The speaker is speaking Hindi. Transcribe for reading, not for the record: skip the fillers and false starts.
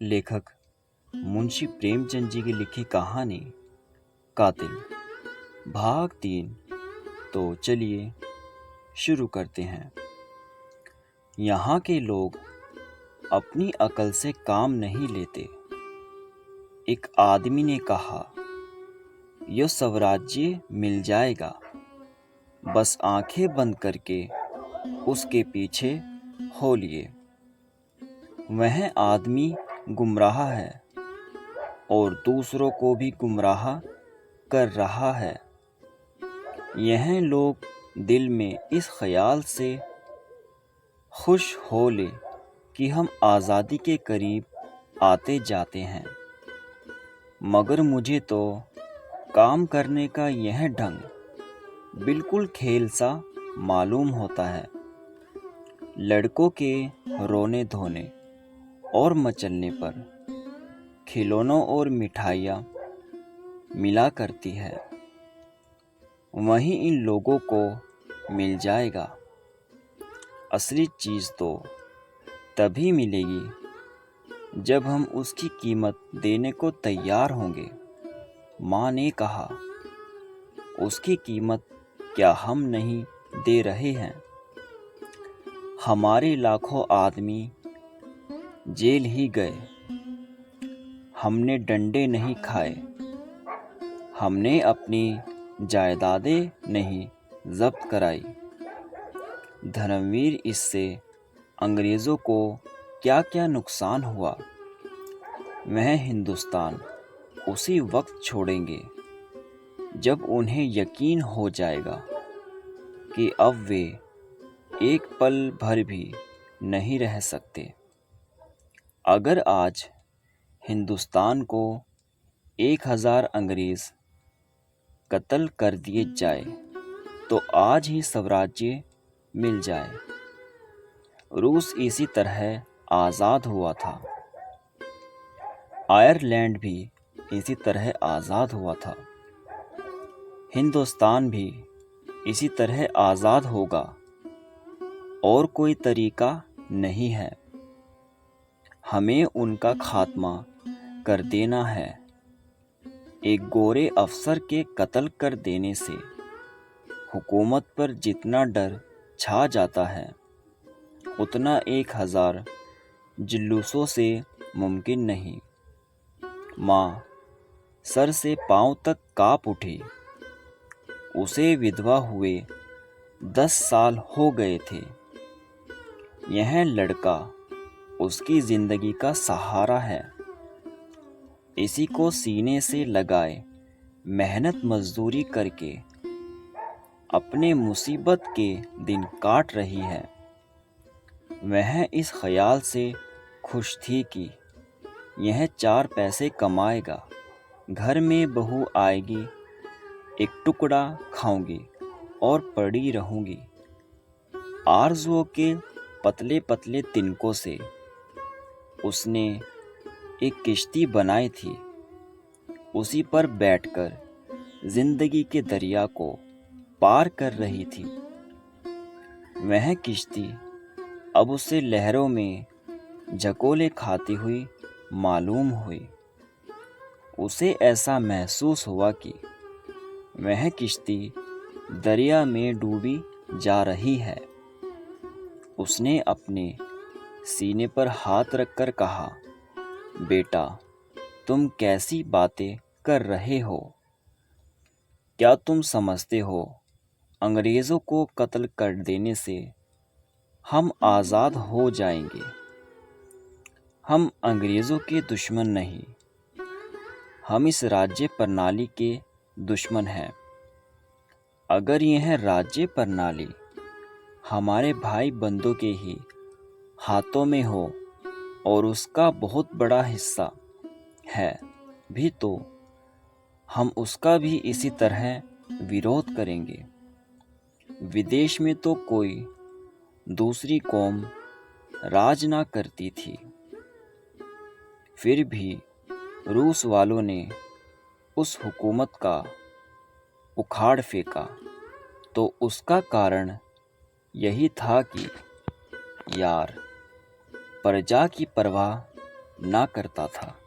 लेखक मुंशी प्रेमचंद जी की लिखी कहानी कातिल भाग 3। तो चलिए शुरू करते हैं। यहाँ के लोग अपनी अकल से काम नहीं लेते। एक आदमी ने कहा, यह स्वराज्य मिल जाएगा, बस आंखें बंद करके उसके पीछे हो लिए। वह आदमी गुमराह है और दूसरों को भी गुमराह कर रहा है। यह लोग दिल में इस ख्याल से खुश हो ले कि हम आज़ादी के करीब आते जाते हैं, मगर मुझे तो काम करने का यह ढंग बिल्कुल खेल सा मालूम होता है। लड़कों के रोने धोने और मचलने पर खिलौनों और मिठाइयाँ मिला करती है, वहीं इन लोगों को मिल जाएगा। असली चीज़ तो तभी मिलेगी जब हम उसकी कीमत देने को तैयार होंगे। माँ ने कहा, उसकी कीमत क्या हम नहीं दे रहे हैं? हमारे लाखों आदमी जेल ही गए, हमने डंडे नहीं खाए, हमने अपनी जायदादें नहीं जब्त कराई। धर्मवीर, इससे अंग्रेज़ों को क्या क्या नुकसान हुआ, वह हिंदुस्तान उसी वक्त छोड़ेंगे जब उन्हें यकीन हो जाएगा कि अब वे एक पल भर भी नहीं रह सकते। अगर आज हिंदुस्तान को 1000 अंग्रेज़ कत्ल कर दिए जाए तो आज ही स्वराज्य मिल जाए। रूस इसी तरह आज़ाद हुआ था, आयरलैंड भी इसी तरह आज़ाद हुआ था, हिंदुस्तान भी इसी तरह आज़ाद होगा और कोई तरीका नहीं है। हमें उनका खात्मा कर देना है। एक गोरे अफसर के कत्ल कर देने से हुकूमत पर जितना डर छा जाता है, उतना 1000 जुलूसों से मुमकिन नहीं। माँ सर से पांव तक काँप उठी। उसे विधवा हुए 10 साल हो गए थे। यह लड़का उसकी जिंदगी का सहारा है। इसी को सीने से लगाए मेहनत मजदूरी करके अपने मुसीबत के दिन काट रही है। वह इस ख्याल से खुश थी कि यह 4 पैसे कमाएगा, घर में बहू आएगी, एक टुकड़ा खाऊंगी और पड़ी रहूंगी। आरज़ुओं के पतले पतले तिनकों से उसने एक किश्ती बनाई थी। उसी पर बैठकर जिंदगी के दरिया को पार कर रही थी। वह किश्ती अब उसे लहरों में झकोले खाती हुई मालूम हुई। उसे ऐसा महसूस हुआ कि वह किश्ती दरिया में डूबी जा रही है। उसने अपने सीने पर हाथ रखकर कहा, बेटा, तुम कैसी बातें कर रहे हो? क्या तुम समझते हो अंग्रेज़ों को कत्ल कर देने से हम आज़ाद हो जाएंगे? हम अंग्रेज़ों के दुश्मन नहीं, हम इस राज्य प्रणाली के दुश्मन हैं। अगर यह राज्य प्रणाली हमारे भाई बंधु के ही हाथों में हो और उसका बहुत बड़ा हिस्सा है भी, तो हम उसका भी इसी तरह विरोध करेंगे। विदेश में तो कोई दूसरी कौम राज ना करती थी, फिर भी रूस वालों ने उस हुकूमत का उखाड़ फेंका, तो उसका कारण यही था कि यार, प्रजा की परवाह ना करता था।